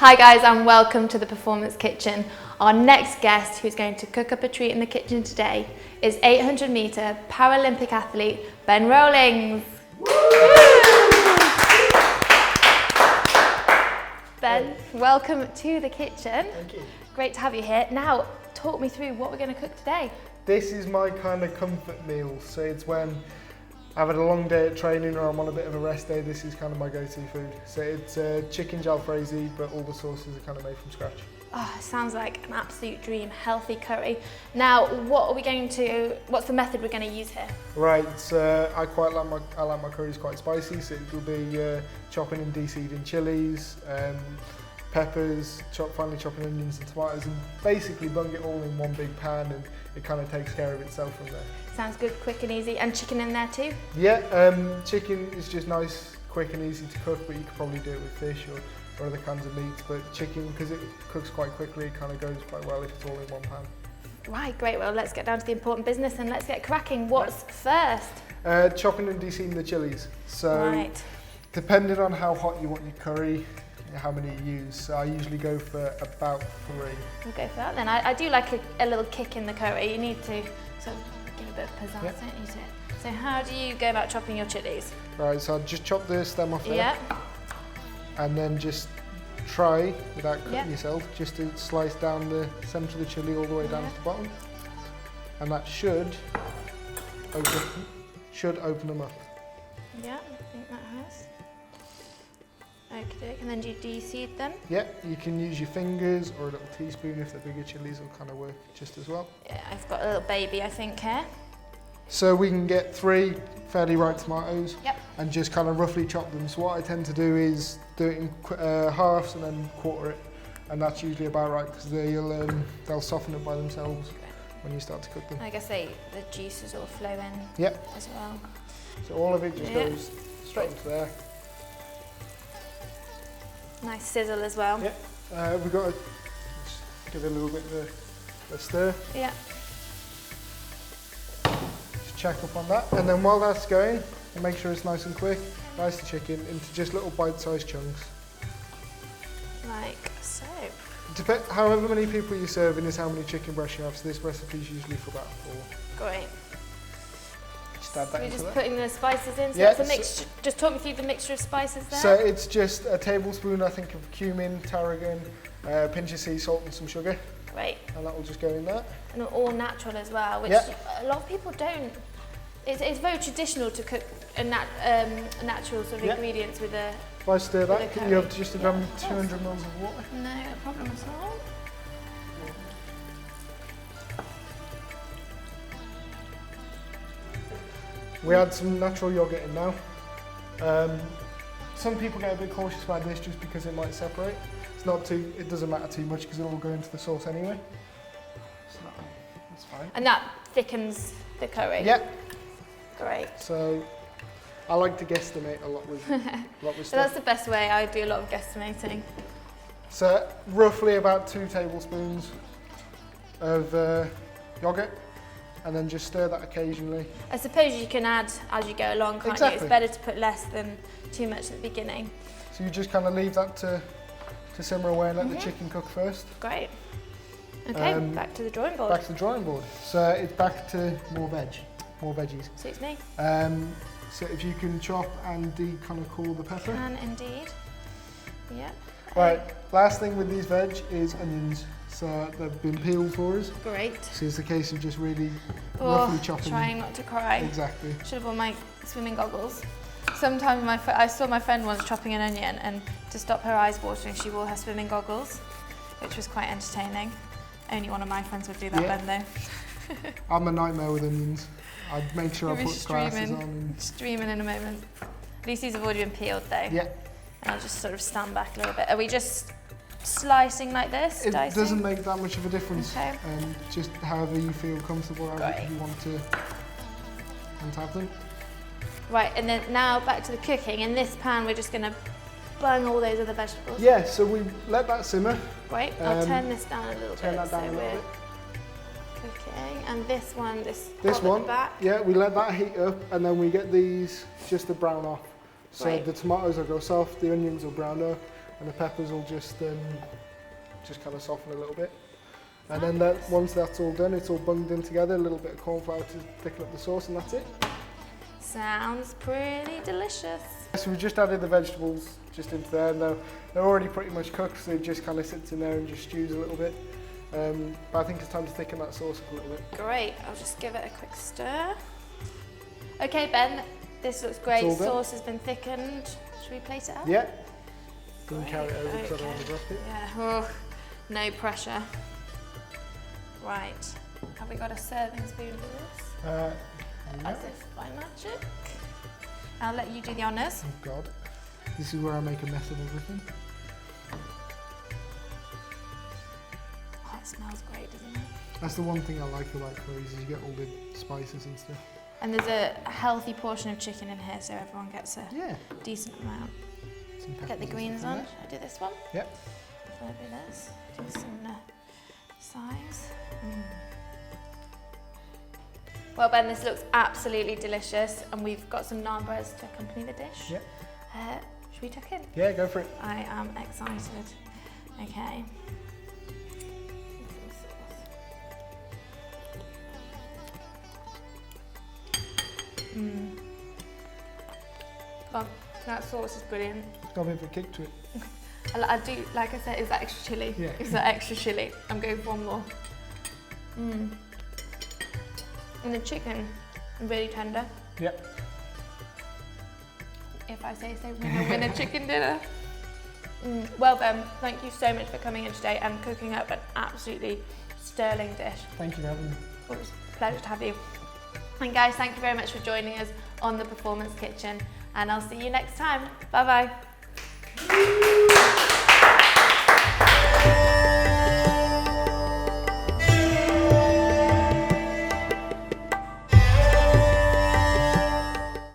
Hi guys, and welcome to the Performance Kitchen. Our next guest who's going to cook up a treat in the kitchen today is 800 metre Paralympic athlete Ben Rowlings. Ben, welcome to the kitchen. Thank you. Great to have you here. Now, talk me through what we're going to cook today. This is my kind of comfort meal. So it's when I've had a long day at training or I'm on a bit of a rest day, this is kind of my go-to food. So it's chicken jalfrezi, but all the sauces are kind of made from scratch. Oh, sounds like an absolute dream, healthy curry. Now, what's the method we're going to use here? Right, I like my curries quite spicy, so it will be chopping and de-seeding chilies, peppers, finely chopping onions and tomatoes, and basically bung it all in one big pan, and it kind of takes care of itself from there. Sounds good, quick and easy. And chicken in there too? Yeah, chicken is just nice, quick and easy to cook, but you could probably do it with fish or other kinds of meats. But chicken, because it cooks quite quickly, it kind of goes quite well if it's all in one pan. Right, great. Well, let's get down to the important business and let's get cracking. What's first? Chopping and de-seeding the chilies. So, right. Depending on how hot you want your curry, how many you use. So I usually go for about 3. We'll go for that then. I do like a little kick in the curry. You need to sort of give a bit of pizzazz, Yep. don't you, to it? So how do you go about chopping your chilies? Right, so I'll just chop the stem off there. Yeah. And then just try, without cutting Yep. yourself, just to slice down the centre of the chilli all the way down to the bottom. And that should open them up. Yeah, I think that has. Okay, and then do you de-seed them? Yeah, you can use your fingers or a little teaspoon if they're bigger chilies, will kind of work just as well. Yeah, I've got a little baby, I think, here. So we can get 3 fairly ripe tomatoes. Yep. And just kind of roughly chop them. So what I tend to do is do it in halves and then quarter it, and that's usually about right because they'll soften up by themselves when you start to cook them. I guess the juices all flow in Yep. as well. So all of it just goes straight into there. Nice sizzle as well. Yep. We've got to just give it a little bit of a stir. Yeah. Just check up on that, and then while that's going, make sure it's nice and quick. Slice the chicken into just little bite-sized chunks. Like so. However many people you're serving is how many chicken breasts you have, so this recipe is usually for about 4. Great. Just add that We're into just there. putting the spices in, so Yeah, it's a mixture. Just talk me through the mixture of spices there. So it's just a tablespoon, I think, of cumin, tarragon, a pinch of sea salt and some sugar, Great. and that will just go in there. And all natural as well, which Yeah. a lot of people don't. It's very traditional to cook a natural sort of Yeah. ingredients with a... If I stir that, With a can you have curry. just a Yeah, gram of course. 200 ml of water? No problem at all. We add some natural yogurt in now. Some people get a bit cautious about this just because it might separate. It doesn't matter too much because it'll all go into the sauce anyway. So that's fine. And that thickens the curry. Yeah. Great. So I like to guesstimate a lot with So stuff. that's the best way. I do a lot of guesstimating. So roughly about 2 tablespoons of yogurt, and then just stir that occasionally. I suppose you can add as you go along, can't you? Exactly. It's better to put less than too much at the beginning. So you just kind of leave that to simmer away and let the chicken cook first. Great. Okay, Um, back to the drawing board. Back to the drawing board. So it's back to more veggies. Suits me. So if you can chop and kind of cool the pepper. Can indeed. Yep. Right, last thing with these veg is onions. So they've been peeled for us. Great. So it's a case of just really roughly chopping Trying not to cry. them. Exactly. Should have worn my swimming goggles. Sometimes I saw my friend once chopping an onion, and to stop her eyes watering, she wore her swimming goggles, which was quite entertaining. Only one of my friends would do that, Yeah. Ben, though. I'm a nightmare with onions. I'd make sure I You'll be put glasses on. streaming in a moment. At least these have already been peeled, though. Yeah. And I'll just sort of stand back a little bit. Are we just slicing like this? It dicing? doesn't make that much of a difference. Okay. Just however you feel comfortable, however Great. you want to have them. Right, and then now back to the cooking. In this pan, we're just going to bung all those other vegetables. Yeah, so we let that simmer. Great. I'll turn this down a little Turn bit. that down so a little we're bit. cooking. And this one, This hot at one, the back. yeah, we let that heat up, and then we get these just to brown off. So Right. the tomatoes will go soft, the onions will brown up, and the peppers will just kind of soften a little bit. And then once that's all done, it's all bunged in together, a little bit of corn flour to thicken up the sauce, and that's it. Sounds pretty delicious. So we've just added the vegetables just into there, and they're already pretty much cooked, so it just kind of sits in there and just stews a little bit. But I think it's time to thicken that sauce up a little bit. Great, I'll just give it a quick stir. Okay, Ben, this looks great. Sauce has been thickened. Should we plate it out? Yeah. You can carry it over because I don't want to drop it. Yeah, oh, no pressure. Right, have we got a serving spoon for this? No. As if by magic. I'll let you do the honours. Oh God, this is where I make a mess of everything. Oh, it smells great, doesn't it? That's the one thing I like about curries, is you get all the spices and stuff. And there's a healthy portion of chicken in here, so everyone gets a decent amount. Get the greens on. Should I do this one? Yep. Before I do this, do some size. Well, Ben, this looks absolutely delicious, and we've got some naan breads to accompany the dish. Yep. Should we tuck in? Yeah, go for it. I am excited. Okay. Oh, that sauce is brilliant. It's got a bit of a kick to it. I do, like I said, is that extra chilli? Yeah. Is that extra chilli? I'm going for one more. And the chicken, really tender. Yep. If I say so, we're win a chicken dinner. Well, Ben, thank you so much for coming in today and cooking up an absolutely sterling dish. Thank you for having me. It was a pleasure to have you. And guys, thank you very much for joining us on the Performance Kitchen, and I'll see you next time. Bye bye.